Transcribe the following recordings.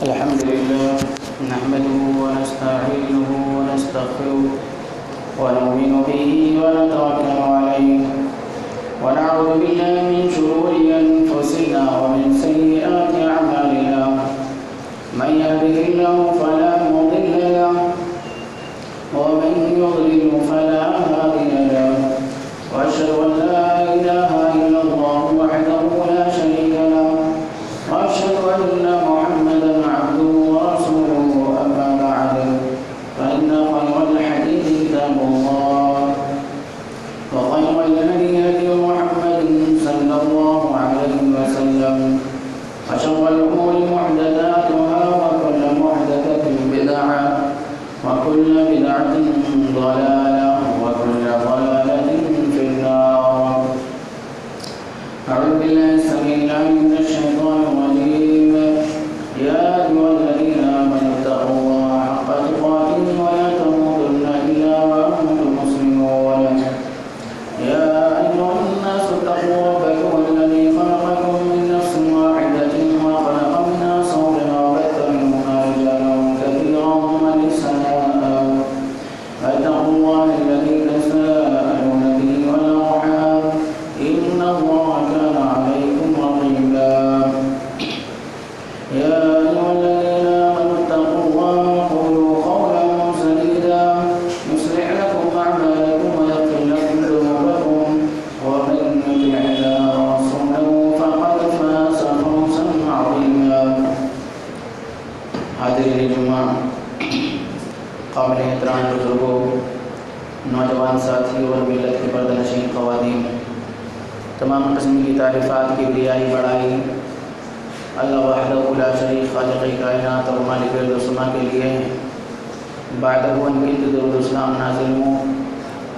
الحمد لله نحمده ونستعينه ونستغفره ونؤمن به ونتوكل عليه ونعوذ بالله من شرور أنفسنا ومن سيئات أعمالنا من يهده الله فلا مضل له ومن يضلل فلا هادي له وأشهد أن لا إله إلا الله وحده لا شريك له وأشهد أن محمدا عبده ورسوله أما بعد فإن خير الحديث كتاب الله وخير الهدي هدي محمد صلى الله عليه وسلم وشر الأمور محدثاتها وكل محدثة بدعة وكل بدعة ضلالة وكل ضلالة في النار. أعوذ بالله السميع العليم من الشيطان الرجيم. يا أيها الذين آمنوا اتقوا الله حق تقاته ولا تموتن إلا وأنتم مسلمون. يا أيها الناس اتقوا ربكم الذي خلقكم من نفس واحدة وخلق منها زوجها وبث منهما رجالا كثيرا ونساء واتقوا الله الذي تساءلون به والأرحام إن الله كان عليكم رقيبا. يا أيها الذين آمنوا اتقوا الله وقولوا قولا سديدا يصلح لكم أعمالكم ويغفر لكم ذنوبكم ومن يطع الله ورسوله فقد فاز فوزا عظيما. حاضرین جمعہ، قابل احترام بزرگوں، نوجوان ساتھی اور ملت کے پردہ نشین خواتین، تمام قسم کی تعریفات کی بڑائی اللہ وحدہ لا شریک خالق کائنات اور مالک ارض و سما کے لیے بعدہ ان کی درود و سلام نازل ہوں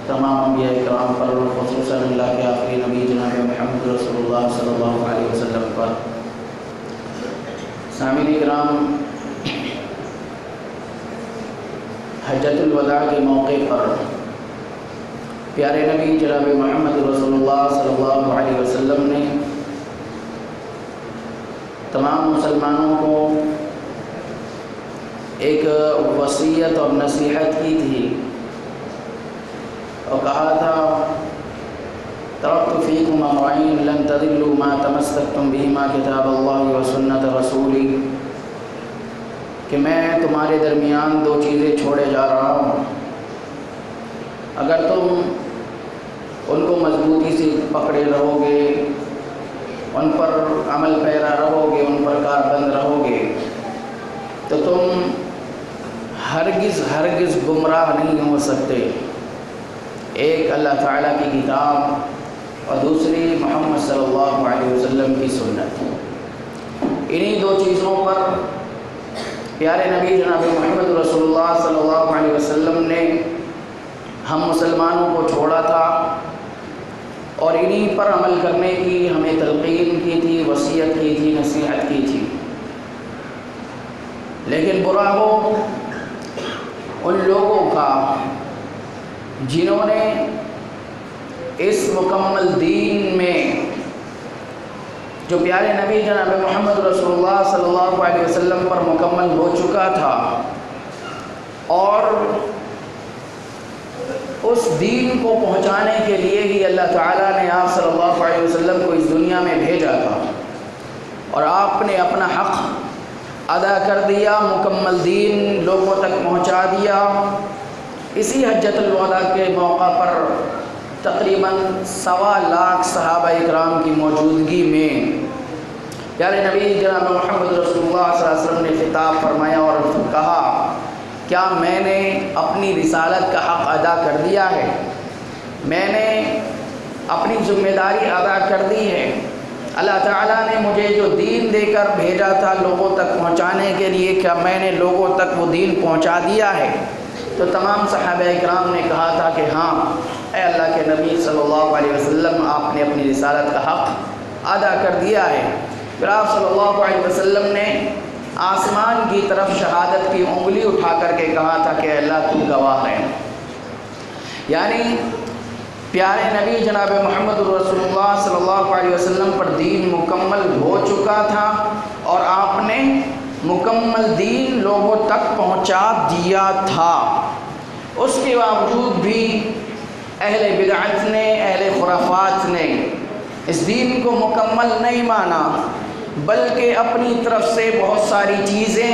تمام انبیاء کرام پر اور خصوصاً اللہ کے آخری نبی جناب محمد رسول اللہ صلی اللہ علیہ وسلم پر. سامعین کرام، حجۃ الوداع کے موقع پر پیارے نبی جناب محمد رسول اللہ صلی اللہ علیہ وسلم نے تمام مسلمانوں کو ایک وصیت اور نصیحت کی تھی اور کہا تھا ترکت فیکم امرین لن تضلوا ما تمسکتم بہما کتاب اللہ وسنت رسولی، کہ میں تمہارے درمیان دو چیزیں چھوڑے جا رہا ہوں، اگر تم ان کو مضبوطی سے پکڑے رہو گے، ان پر عمل پیرا رہو گے، ان پر کاربند رہو گے، تو تم ہرگز گمراہ نہیں ہو سکتے. ایک اللہ تعالیٰ کی کتاب اور دوسری محمد صلی اللہ علیہ وسلم کی سنت. انہی دو چیزوں پر پیارے نبی جناب محمد رسول اللہ صلی اللہ علیہ وسلم نے ہم مسلمانوں کو چھوڑا تھا اور انہی پر عمل کرنے کی ہمیں تلقین کی تھی، وصیت کی تھی، نصیحت کی تھی. لیکن برا ہو ان لوگوں کا جنہوں نے اس مکمل دین میں جو پیارے نبی جناب محمد رسول اللہ صلی اللہ علیہ وسلم پر مکمل ہو چکا تھا اور اس دین کو پہنچانے کے لیے ہی اللہ تعالیٰ نے آپ صلی اللہ علیہ وسلم کو اس دنیا میں بھیجا تھا اور آپ نے اپنا حق ادا کر دیا، مکمل دین لوگوں تک پہنچا دیا. اسی حجۃ الوداع کے موقع پر تقریباً 1.25 لاکھ صحابہ اکرام کی موجودگی میں پیارے نبی جناب محمد رسول اللہ صلی اللہ علیہ وسلم نے خطاب فرمایا اور کہا، کیا میں نے اپنی رسالت کا حق ادا کر دیا ہے؟ میں نے اپنی ذمہ داری ادا کر دی ہے؟ اللہ تعالیٰ نے مجھے جو دین دے کر بھیجا تھا لوگوں تک پہنچانے کے لیے، کیا میں نے لوگوں تک وہ دین پہنچا دیا ہے؟ تو تمام صحابہ اکرام نے کہا تھا کہ ہاں اے اللہ کے نبی صلی اللہ علیہ وسلم، آپ نے اپنی رسالت کا حق ادا کر دیا ہے. پھر آپ صلی اللہ علیہ وسلم نے آسمان کی طرف شہادت کی انگلی اٹھا کر کے کہا تھا کہ اللہ تو گواہ ہے. یعنی پیارے نبی جناب محمد رسول اللہ صلی اللہ علیہ وسلم پر دین مکمل ہو چکا تھا اور آپ نے مکمل دین لوگوں تک پہنچا دیا تھا۔ اس کے باوجود بھی اہل بدعت نے، اہل خرافات نے اس دین کو مکمل نہیں مانا، بلکہ اپنی طرف سے بہت ساری چیزیں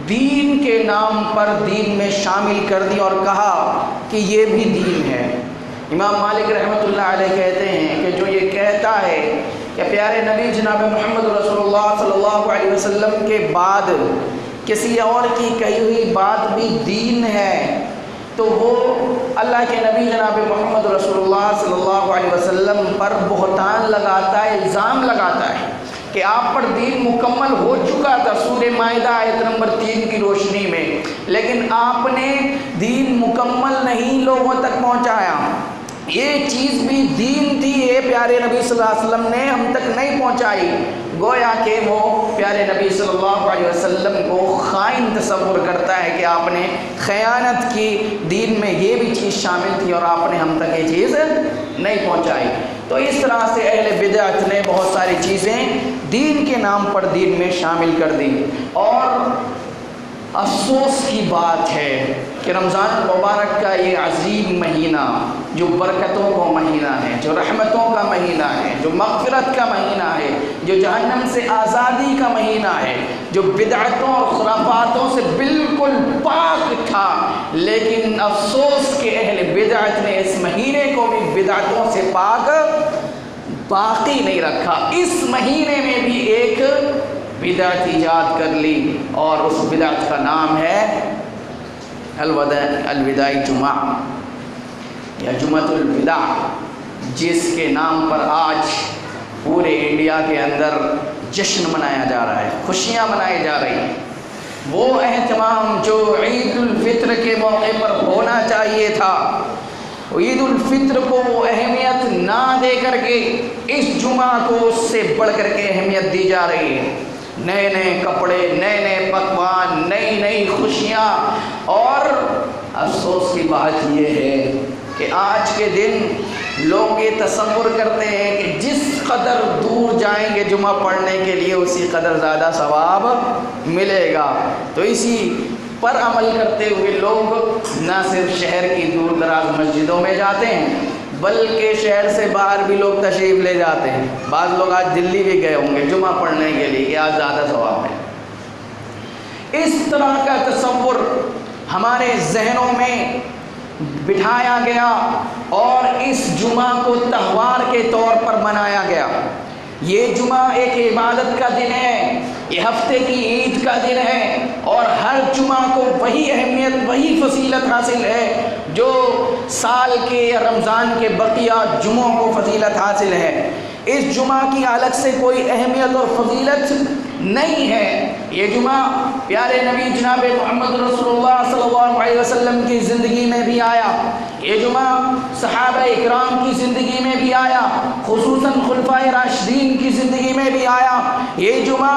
دین کے نام پر دین میں شامل کر دی اور کہا کہ یہ بھی دین ہے۔ امام مالک رحمۃ اللہ علیہ کہتے ہیں کہ جو یہ کہتا ہے کہ پیارے نبی جناب محمد رسول اللہ صلی اللہ علیہ وسلم کے بعد کسی اور کی کہی ہوئی بات بھی دین ہے، تو وہ اللہ کے نبی جناب محمد رسول اللہ صلی اللہ علیہ وسلم پر بہتان لگاتا ہے، الزام لگاتا ہے کہ آپ پر دین مکمل ہو چکا تھا سورہ مائدہ آیت نمبر 3 کی روشنی میں، لیکن آپ نے دین مکمل نہیں لوگوں تک پہنچایا۔ یہ چیز بھی دین تھی، یہ پیارے نبی صلی اللہ علیہ وسلم نے ہم تک نہیں پہنچائی، گویا کہ وہ پیارے نبی صلی اللہ علیہ وسلم کو خائن تصور کرتا ہے کہ آپ نے خیانت کی، دین میں یہ بھی چیز شامل تھی اور آپ نے ہم تک یہ چیز نہیں پہنچائی۔ تو اس طرح سے اہل بدعت نے بہت ساری چیزیں دین کے نام پر دین میں شامل کر دی، اور افسوس کی بات ہے کہ رمضان المبارک کا یہ عظیم مہینہ جو برکتوں کا مہینہ ہے، جو رحمتوں کا مہینہ ہے، جو مغفرت کا مہینہ ہے، جو جہنم سے آزادی کا مہینہ ہے، جو بدعتوں اور خرافاتوں سے بالکل پاک تھا، لیکن افسوس کہ اہل بدعت نے اس مہینے کو بھی بدعتوں سے پاک باقی نہیں رکھا۔ اس مہینے میں بھی ایک بدعت ایجاد کر لی، اور اس بدعت کا نام ہے الوداعی جمعہ یا جمعۃ الوداع، جس کے نام پر آج پورے انڈیا کے اندر جشن منایا جا رہا ہے، خوشیاں منائی جا رہی ہیں۔ وہ اہتمام جو عید الفطر کے موقع پر ہونا چاہیے تھا، عید الفطر کو وہ اہمیت نہ دے کر کے اس جمعہ کو اس سے بڑھ کر کے اہمیت دی جا رہی ہے۔ نئے نئے کپڑے، نئے نئے پکوان، نئی نئی خوشیاں، اور افسوس کی بات یہ ہے کہ آج کے دن لوگ یہ تصور کرتے ہیں کہ جس قدر دور جائیں گے جمعہ پڑھنے کے لیے اسی قدر زیادہ ثواب ملے گا۔ تو اسی پر عمل کرتے ہوئے لوگ نہ صرف شہر کی دور دراز مسجدوں میں جاتے ہیں، بلکہ شہر سے باہر بھی لوگ تشریف لے جاتے ہیں۔ بعض لوگ آج دلی بھی گئے ہوں گے جمعہ پڑھنے کے لیے کہ آج زیادہ ثواب ہے۔ اس طرح کا تصور ہمارے ذہنوں میں بٹھایا گیا اور اس جمعہ کو تہوار کے طور پر منایا گیا۔ یہ جمعہ ایک عبادت کا دن ہے، یہ ہفتے کی عید کا دن ہے، اور ہر جمعہ کو وہی اہمیت، وہی فضیلت حاصل ہے جو سال کے یا رمضان کے بقیہ جمعوں کو فضیلت حاصل ہے۔ اس جمعہ کی الگ سے کوئی اہمیت اور فضیلت نہیں ہے۔ یہ جمعہ پیارے نبی جناب محمد رسول اللہ صلی اللہ علیہ وسلم کی زندگی میں بھی آیا، یہ جمعہ صحابہ اکرام کی زندگی میں بھی آیا، خصوصاً خلفائے راشدین کی زندگی میں بھی آیا۔ یہ جمعہ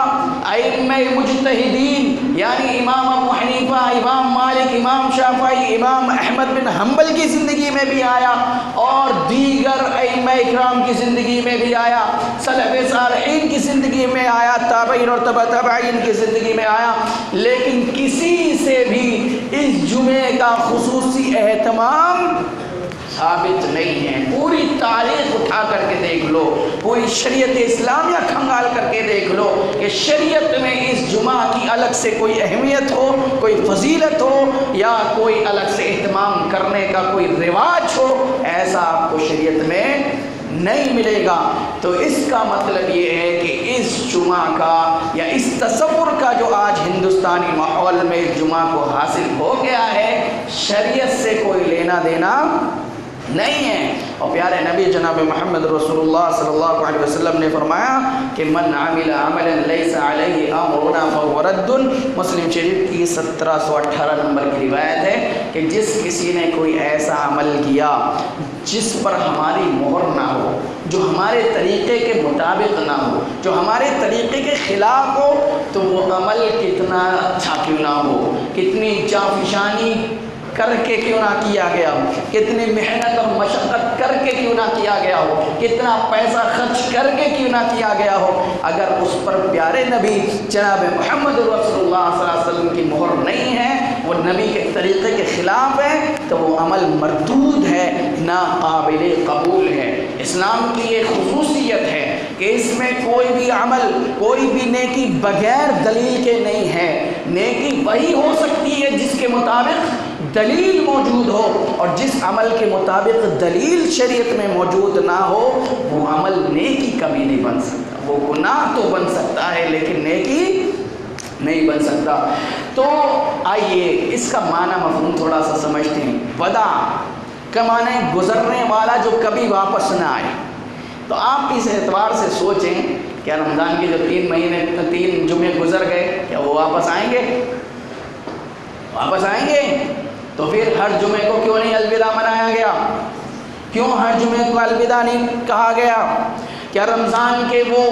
ائمہ مجتہدین یعنی امام ابو حنیفہ، امام مالک، امام شافعی، امام احمد بن حنبل کی زندگی میں بھی آیا، اور دیگر ائمہ اکرام کی زندگی میں بھی آیا، سلف صالحین کی زندگی میں آیا، تابعین اور تبع تابعین کی زندگی میں آیا، لیکن کسی سے بھی اس جمعے کا خصوصی اہتمام ثابت نہیں ہے۔ پوری تاریخ اٹھا کر کے دیکھ لو، پوری شریعت اسلامیہ کھنگال کر کے دیکھ لو کہ شریعت میں اس جمعہ کی الگ سے کوئی اہمیت ہو، کوئی فضیلت ہو، یا کوئی الگ سے اہتمام کرنے کا کوئی رواج ہو، ایسا آپ کو شریعت میں نہیں ملے گا۔ تو اس کا مطلب یہ ہے کہ اس جمعہ کا یا اس تصور کا جو آج ہندوستانی ماحول میں جمعہ کو حاصل ہو گیا ہے، شریعت سے کوئی لینا دینا نہیں ہے۔ اور پیارے نبی جناب محمد رسول اللہ صلی اللہ علیہ وسلم نے فرمایا کہ من عمل عملا لیس علیہ امرنا فہو رد۔ مسلم شریف کی 1718 نمبر کی روایت ہے کہ جس کسی نے کوئی ایسا عمل کیا جس پر ہماری مہر نہ ہو، جو ہمارے طریقے کے مطابق نہ ہو، جو ہمارے طریقے کے خلاف ہو، تو وہ عمل کتنا اچھا کیوں نہ ہو، کتنی جانفشانی کر کے کیوں نہ کیا گیا، کتنی محنت اور مشقت کر کر کے کیوں نہ کیا گیا ہو، کتنا پیسہ خرچ کر کے کیوں نہ کیا گیا ہو، اگر اس پر پیارے نبی جناب محمد رسول اللہ صلی اللہ علیہ وسلم کی مہر نہیں ہے، وہ نبی کے طریقے کے خلاف ہے، تو وہ عمل مردود ہے، ناقابل قبول ہے۔ اسلام کی یہ خصوصیت ہے کہ اس میں کوئی بھی عمل، کوئی بھی نیکی بغیر دلیل کے نہیں ہے۔ نیکی وہی ہو سکتی ہے جس کے مطابق دلیل موجود ہو، اور جس عمل کے مطابق دلیل شریعت میں موجود نہ ہو وہ عمل نیکی کبھی نہیں بن سکتا۔ وہ گناہ تو بن سکتا ہے لیکن نیکی نہیں بن سکتا۔ تو آئیے اس کا معنی مفہوم تھوڑا سا سمجھتے ہیں۔ وداع کا معنی ہے گزرنے والا جو کبھی واپس نہ آئے۔ تو آپ اس اعتبار سے سوچیں، کیا رمضان کے جو 3 جمعے گزر گئے کیا وہ واپس آئیں گے؟ واپس آئیں گے؟ تو پھر ہر جمعے کو کیوں نہیں الوداع منایا گیا؟ کیوں ہر جمعے کو الوداع نہیں کہا گیا؟ کیا رمضان کے وہ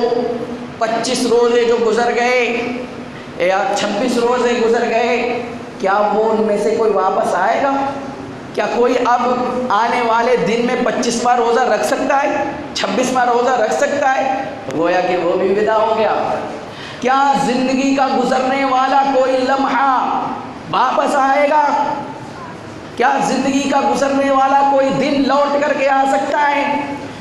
25 روزے جو گزر گئے یا 26 روزے گزر گئے، کیا وہ ان میں سے کوئی واپس آئے گا؟ کیا کوئی اب آنے والے دن میں 25واں روزہ رکھ سکتا ہے، 26واں روزہ رکھ سکتا ہے؟ تو گویا کہ وہ بھی ودا ہو گیا۔ کیا زندگی کا گزرنے والا کوئی لمحہ واپس آئے گا؟ کیا زندگی کا گزرنے والا کوئی دن لوٹ کر کے آ سکتا ہے؟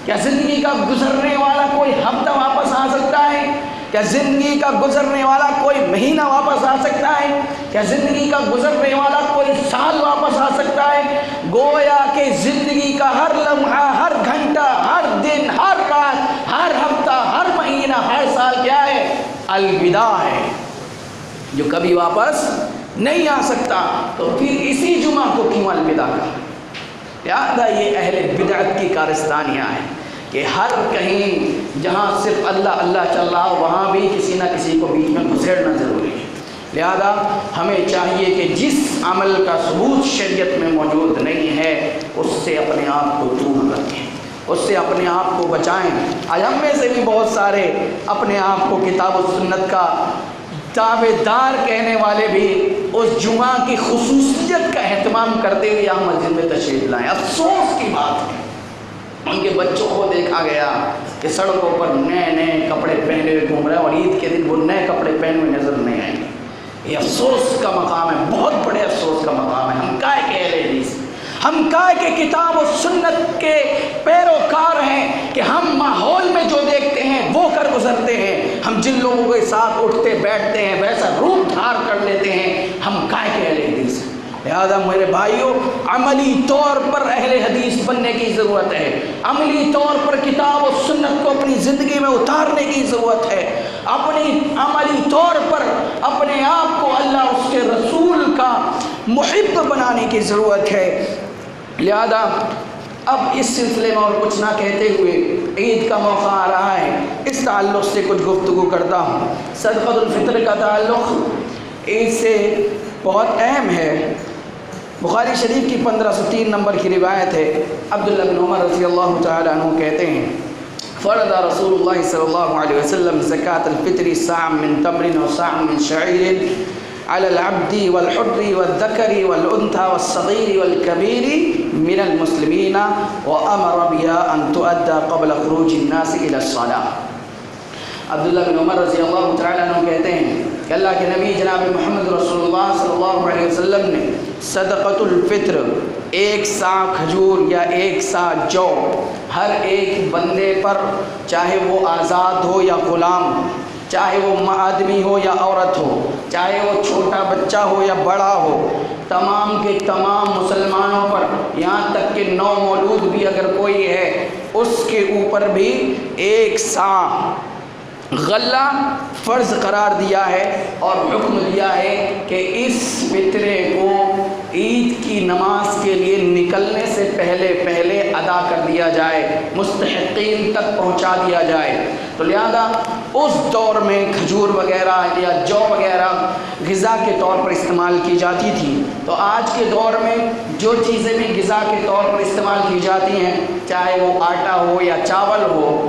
کیا زندگی کا گزرنے والا کوئی ہفتہ واپس آ سکتا ہے؟ کیا زندگی کا گزرنے والا کوئی مہینہ واپس آ سکتا ہے؟ کیا زندگی کا گزرنے والا کوئی سال واپس آ سکتا ہے؟ گویا کہ زندگی کا ہر لمحہ، ہر گھنٹہ، ہر دن، ہر رات، ہر ہفتہ، ہر مہینہ، ہر سال کیا ہے؟ الوداع ہے، جو کبھی واپس نہیں آ سکتا۔ تو پھر اسی جمعہ کو کیوں الوداع کہا؟ لہذا یہ اہل بدعت کی کارستانیاں ہیں کہ ہر کہیں جہاں صرف اللہ اللہ چل رہا ہو وہاں بھی کسی نہ کسی کو بیچ میں گھسیڑنا ضروری ہے۔ لہذا ہمیں چاہیے کہ جس عمل کا ثبوت شریعت میں موجود نہیں ہے اس سے اپنے آپ کو دور رکھیں، اس سے اپنے آپ کو بچائیں۔ آج ہم میں سے بھی بہت سارے اپنے آپ کو کتاب و سنت کا تابعدار کہنے والے بھی اس جمعہ کی خصوصیت کا اہتمام کرتے ہوئے یہاں مسجد میں تشریف لائیں۔ افسوس کی بات ہے ان کے بچوں کو دیکھا گیا کہ سڑکوں پر نئے نئے کپڑے پہنے ہوئے گھوم رہے ہیں اور عید کے دن وہ نئے کپڑے پہنے ہوئے نظر نہیں آئیں گے۔ یہ افسوس کا مقام ہے، بہت بڑے افسوس کا مقام ہے۔ ہم کائے کے اہل حدیث، ہم کائے کے کتاب و سنت کے پیروکار ہیں کہ ہم ماحول میں جو دیکھتے ہیں وہ کر گزرتے ہیں، ہم جن لوگوں کے ساتھ اٹھتے بیٹھتے ہیں ویسا روپ دھار کر لیتے ہیں، ہم کائے کے اہل حدیث ہیں۔ لہذا میرے بھائیوں، عملی طور پر اہل حدیث بننے کی ضرورت ہے، عملی طور پر کتاب و سنت کو اپنی زندگی میں اتارنے کی ضرورت ہے، اپنی عملی طور پر اپنے آپ کو اللہ اس کے رسول کا محب بنانے کی ضرورت ہے۔ لہذا اب اس سلسلے میں اور کچھ نہ کہتے ہوئے عید کا موقع آ رہا ہے، اس تعلق سے کچھ گفتگو کرتا ہوں۔ صدقۃ الفطر کا تعلق عید سے بہت اہم ہے۔ بخاری شریف کی 1503 نمبر کی روایت ہے، عبداللہ بن عمر رضی اللہ تعالی عنہ کہتے ہیں فرض رسول اللہ صلی اللہ علیہ وسلم زکاة الفطر صاع من تمر و صاع من شعیر على العبد والحر والذكر والأنثى والصغير والكبير من المسلمين وأمر بها أن تؤدى قبل خروج الناس إلى الصلاة۔ عبداللہ بن عمر رضی اللہ تعالیٰ عنہ کہتے ہیں کہ اللہ کے نبی جناب محمد رسول اللہ صلی اللہ علیہ وسلم نے صدقۃ الفطر، 1 سا کھجور یا 1 سا جو ہر ایک بندے پر، چاہے وہ آزاد ہو یا غلام، چاہے وہ آدمی ہو یا عورت ہو، چاہے وہ چھوٹا بچہ ہو یا بڑا ہو، تمام کے تمام مسلمانوں پر، یہاں تک کہ نو مولود بھی اگر کوئی ہے اس کے اوپر بھی 1 سا غلہ فرض قرار دیا ہے اور حکم دیا ہے کہ اس فطرے کو عید کی نماز کے لیے نکلنے سے پہلے ادا کر دیا جائے، مستحقین تک پہنچا دیا جائے۔ تو لہذا اس دور میں کھجور وغیرہ یا جو وغیرہ غذا کے طور پر استعمال کی جاتی تھی، تو آج کے دور میں جو چیزیں بھی غذا کے طور پر استعمال کی جاتی ہیں، چاہے وہ آٹا ہو یا چاول ہو،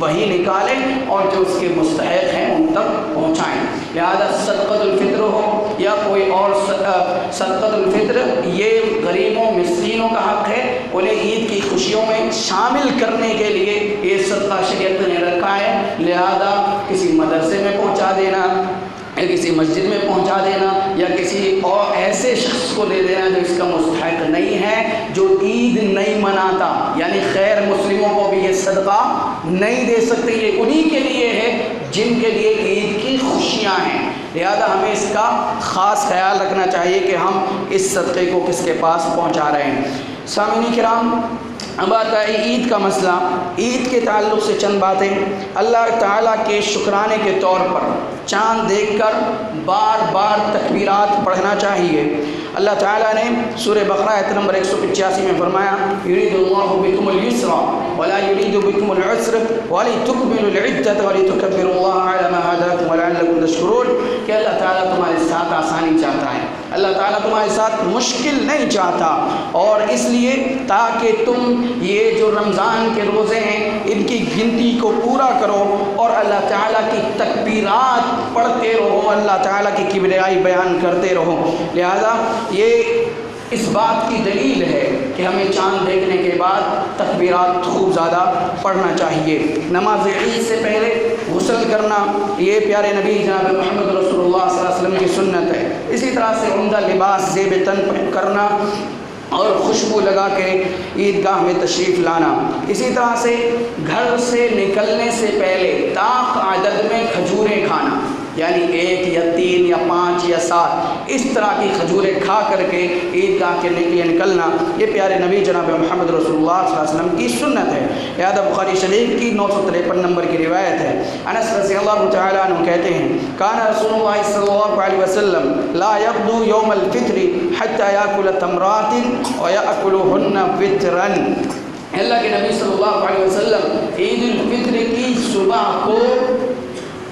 وہی نکالیں اور جو اس کے مستحق ہیں ان تک پہنچائیں۔ لہذا صدقۃ الفطر ہو یا کوئی اور صدقۃ الفطر یہ غریبوں مسکینوں کا حق ہے، انہیں عید کی خوشیوں میں شامل کرنے کے لیے یہ صدقہ شریعت نے رکھا ہے۔ لہذا کسی مدرسے میں پہنچا دینا یا کسی مسجد میں پہنچا دینا یا کسی اور ایسے شخص کو دے دینا جو اس کا مستحق نہیں ہے، جو عید نہیں مناتا، یعنی غیر مسلموں کو بھی یہ صدقہ نہیں دے سکتے، یہ انہی کے لیے ہے جن کے لیے عید کی خوشیاں ہیں۔ لہذا ہمیں اس کا خاص خیال رکھنا چاہیے کہ ہم اس صدقے کو کس کے پاس پہنچا رہے ہیں۔ سامعین کرام، اب آتا ہے عید کا مسئلہ۔ عید کے تعلق سے چند باتیں۔ اللہ تعالیٰ کے شکرانے کے طور پر چاند دیکھ کر بار بار تکبیرات پڑھنا چاہیے۔ اللہ تعالیٰ نے سورہ بقرہ آیت نمبر 185 میں فرمایا یرید اللہ بکم اليسر ولا یرید بکم العسر ولتکملوا العدۃ ولتکبروا اللہ علی ما ہداکم ولعلکم تشکرون، کہ اللہ تعالیٰ تمہارے ساتھ آسانی چاہتا ہے، اللہ تعالیٰ تمہارے ساتھ مشکل نہیں چاہتا، اور اس لیے تاکہ تم یہ جو رمضان کے روزے ہیں ان کی گنتی کو پورا کرو اور اللہ تعالیٰ کی تکبیرات پڑھتے رہو، اللہ تعالیٰ کی کبریائی بیان کرتے رہو۔ لہذا یہ اس بات کی دلیل ہے کہ ہمیں چاند دیکھنے کے بعد تکبیرات خوب زیادہ پڑھنا چاہیے۔ نماز عید سے پہلے غسل کرنا یہ پیارے نبی جناب محمد رسول اللہ صلی اللہ علیہ وسلم کی سنت ہے۔ اسی طرح سے عمدہ لباس زیب تن کرنا اور خوشبو لگا کے عیدگاہ میں تشریف لانا۔ اسی طرح سے گھر سے نکلنے سے پہلے طاق عدد میں کھجوریں کھانا، یعنی 1 یا 3 یا 5 یا 7 اس طرح کی کھجوریں کھا کر کے عیدگاہ کے لیے نکلنا، یہ پیارے نبی جناب محمد رسول اللہ صلی اللہ علیہ وسلم کی سنت ہے۔ لہذا بخاری شریف کی 953 نمبر کی روایت ہے، انس رضی اللہ تعالیٰ عنہ کہتے ہیں کان رسول اللہ صلی اللہ علیہ وسلم لا یغدو یوم الفطر حتی یاکل تمرات ویأکلہن وترا۔ اللہ کے نبی صلی اللہ علیہ وسلم عید الفطر کی صبح کو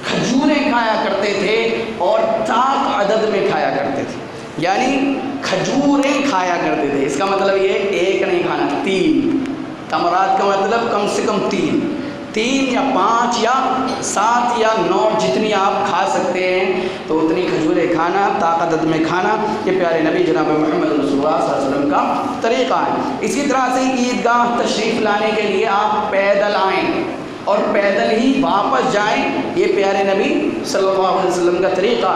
کھجوریں کھایا کرتے تھے اور طاق عدد میں کھایا کرتے تھے، یعنی کھجوریں کھایا کرتے تھے۔ اس کا مطلب یہ ایک نہیں کھانا، 3 تمرات کا مطلب کم سے کم 3 یا 5 یا 7 یا 9 جتنی آپ کھا سکتے ہیں تو اتنی کھجوریں کھانا، طاق عدد میں کھانا، یہ پیارے نبی جناب محمد رسول اللہ صلی اللہ علیہ وسلم کا طریقہ ہے۔ اسی طرح سے عیدگاہ تشریف لانے کے لیے آپ پیدل آئیں اور پیدل ہی واپس جائیں، یہ پیارے نبی صلی اللہ علیہ وسلم کا طریقہ۔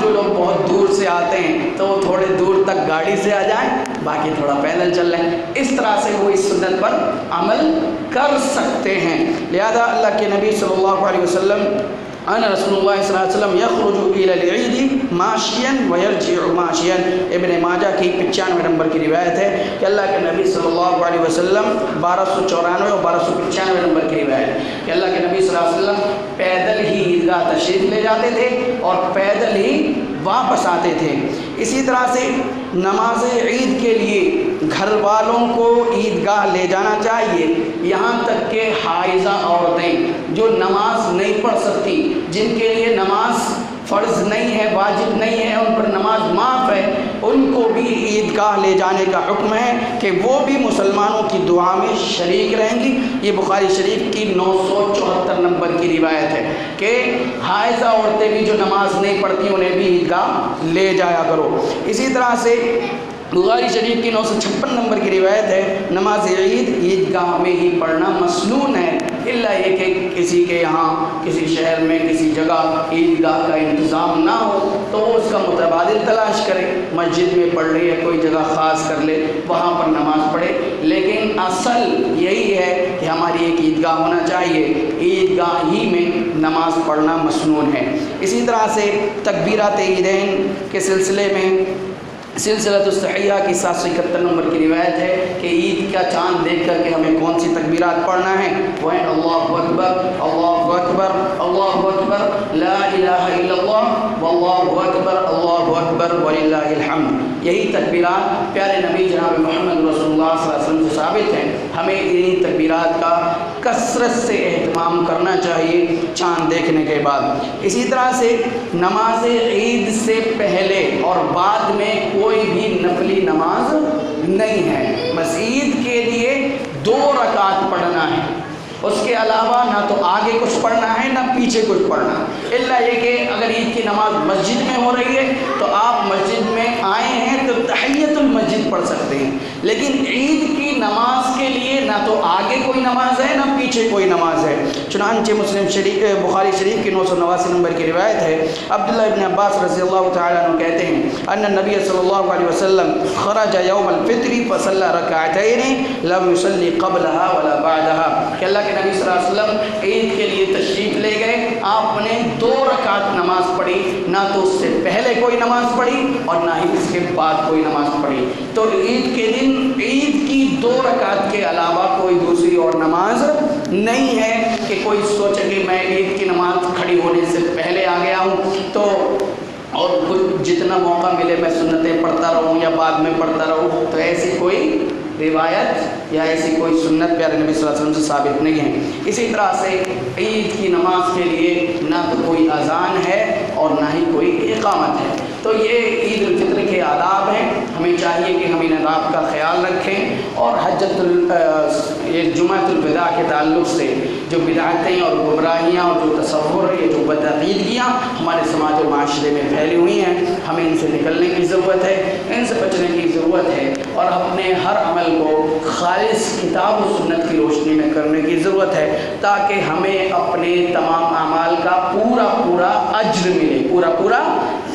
جو لوگ بہت دور سے آتے ہیں تو وہ تھوڑے دور تک گاڑی سے آ جائیں، باقی تھوڑا پیدل چل لیں، اس طرح سے وہ اس سنت پر عمل کر سکتے ہیں۔ لہذا اللہ کے نبی صلی اللہ علیہ وسلم ان رسول اللہ صلی اللہ علیہ وسلم یخرج الی العید ماشیا ویرجع ماشیا، ابن ماجہ کی 95 نمبر کی روایت ہے کہ اللہ کے نبی صلی اللہ علیہ وسلم 1294 اور 1295 نمبر کی روایت کہ اللہ کے نبی صلی اللہ علیہ وسلم پیدل ہی عیدگاہ تشریف لے جاتے تھے اور پیدل ہی واپس آتے تھے۔ اسی طرح سے نماز عید کے لیے گھر والوں کو عیدگاہ لے جانا چاہیے، یہاں تک کہ حائضہ عورتیں جو نماز نہیں پڑھ سکتی، جن کے لیے نماز فرض نہیں ہے، واجب نہیں ہے، ان پر نماز معاف ہے، ان کو بھی عیدگاہ لے جانے کا حکم ہے کہ وہ بھی مسلمانوں کی دعا میں شریک رہیں گی۔ یہ بخاری شریف کی 974 نمبر کی روایت ہے کہ حائضہ عورتیں بھی جو نماز نہیں پڑھتی انہیں بھی عیدگاہ لے جایا کرو۔ اسی طرح سے بخاری شریف کی 956 نمبر کی روایت ہے نماز عید عیدگاہ میں ہی پڑھنا مسنون ہے، الا یہ کہ کسی کے یہاں کسی شہر میں کسی جگہ عیدگاہ کا انتظام نہ ہو تو وہ اس کا متبادل تلاش کرے، مسجد میں پڑھ لے یا کوئی جگہ خاص کر لے وہاں پر نماز پڑھے، لیکن اصل یہی ہے کہ ہماری ایک عیدگاہ ہونا چاہیے، عیدگاہ ہی میں نماز پڑھنا مسنون ہے۔ اسی طرح سے تکبیرات عیدین کے سلسلے میں سلسلۃ الصحیحہ کی 771 نمبر کی روایت ہے کہ عید کا چاند دیکھ کر کے ہمیں کون سی تکبیرات پڑھنا ہے، وہ ہیں اللہ اکبر اللہ اکبر اللہ اکبر لا الہ الا اللہ واللہ اکبر وللہ الحمد۔ یہی تکبیرات پیارے نبی جناب محمد رسول اللہ صلی اللہ علیہ وسلم سے ثابت ہیں۔ ہمیں انہی تکبیرات کا کثرت سے اہتمام کرنا چاہیے چاند دیکھنے کے بعد۔ اسی طرح سے نماز عید سے پہلے اور بعد میں کوئی بھی نفلی نماز نہیں ہے، بس عید کے لیے 2 رکعت پڑھنا ہے۔ اس کے علاوہ نہ تو آگے کچھ پڑھنا ہے نہ پیچھے کچھ پڑھنا، الا یہ کہ اگر عید کی نماز مسجد میں ہو رہی ہے تو آپ مسجد میں آئے ہیں تو تحیۃ المسجد پڑھ سکتے ہیں، لیکن عید کی نماز کے لیے نہ تو آگے کوئی نماز ہے نہ پیچھے کوئی نماز ہے۔ چنانچہ مسلم شریف بخاری شریف کی 989 نمبر کی روایت ہے، عبداللہ ابن عباس رضی اللہ تعالیٰ عنہ کہتے ہیں ان النبی صلی اللہ علیہ وسلم خرج یوم الفطر فصلی رکعتین لم یصلی قبلها ولا بعدها، کہ اللہ کے نبی صلی اللہ علیہ وسلم عید کے لیے تشریف لے گئے، آپ نے 2 رکعت نماز پڑھی، نہ تو اس سے پہلے کوئی نماز پڑھی اور نہ ہی اس کے بعد کوئی نماز پڑھی۔ تو عید کے دن عید کی 2 رکعت کے علاوہ کوئی دوسری اور نماز نہیں ہے کہ کوئی سوچے کہ میں عید کی نماز کھڑی ہونے سے پہلے آ گیا ہوں تو اور کچھ جتنا موقع ملے میں سنتیں پڑھتا رہوں یا بعد میں پڑھتا رہوں، تو ایسی کوئی روایت یا ایسی کوئی سنت پیارے نبی صلی اللہ علیہ وسلم سے ثابت نہیں ہے۔ اسی طرح سے عید کی نماز کے لیے نہ تو کوئی اذان ہے اور نہ ہی کوئی اقامت ہے۔ تو یہ عید الفطر کے آداب ہیں، ہمیں چاہیے کہ ہم ان آداب کا خیال رکھیں اور یہ جمعۃ الوداع کے تعلق سے جو بدعتیں اور گمراہیاں اور جو تصور یہ جو بدعقیدگیاں ہمارے سماج و معاشرے میں پھیلی ہوئی ہیں، ہمیں ان سے نکلنے کی ضرورت ہے، ان سے بچنے کی ضرورت ہے اور اپنے ہر عمل کو خالص کتاب و سنت کی روشنی میں کرنے کی ضرورت ہے تاکہ ہمیں اپنے تمام اعمال کا پورا اجر ملے، پورا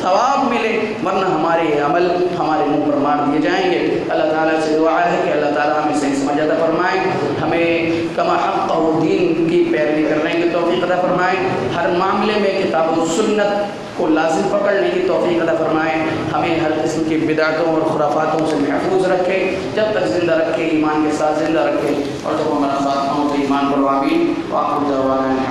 ثواب ملے، ورنہ ہمارے عمل ہمارے منہ پر مار دیے جائیں گے۔ اللہ تعالیٰ سے دعا ہے کہ اللہ تعالیٰ ہمیں صحیح سمجھ عطا فرمائے، ہمیں کما حقہ دین کی پیروی کرنے کی توفیق عطا فرمائے، ہر معاملے میں کتاب و سنت کو لازم پکڑنے کی توفیق عطا فرمائے، ہمیں ہر قسم کی بدعتوں اور خرافاتوں سے محفوظ رکھے، جب تک زندہ رکھے ایمان کے ساتھ زندہ رکھے، اور جب ہمارا خاتمہ ہو تو ایمان پر آمین۔ وآخر دعوانا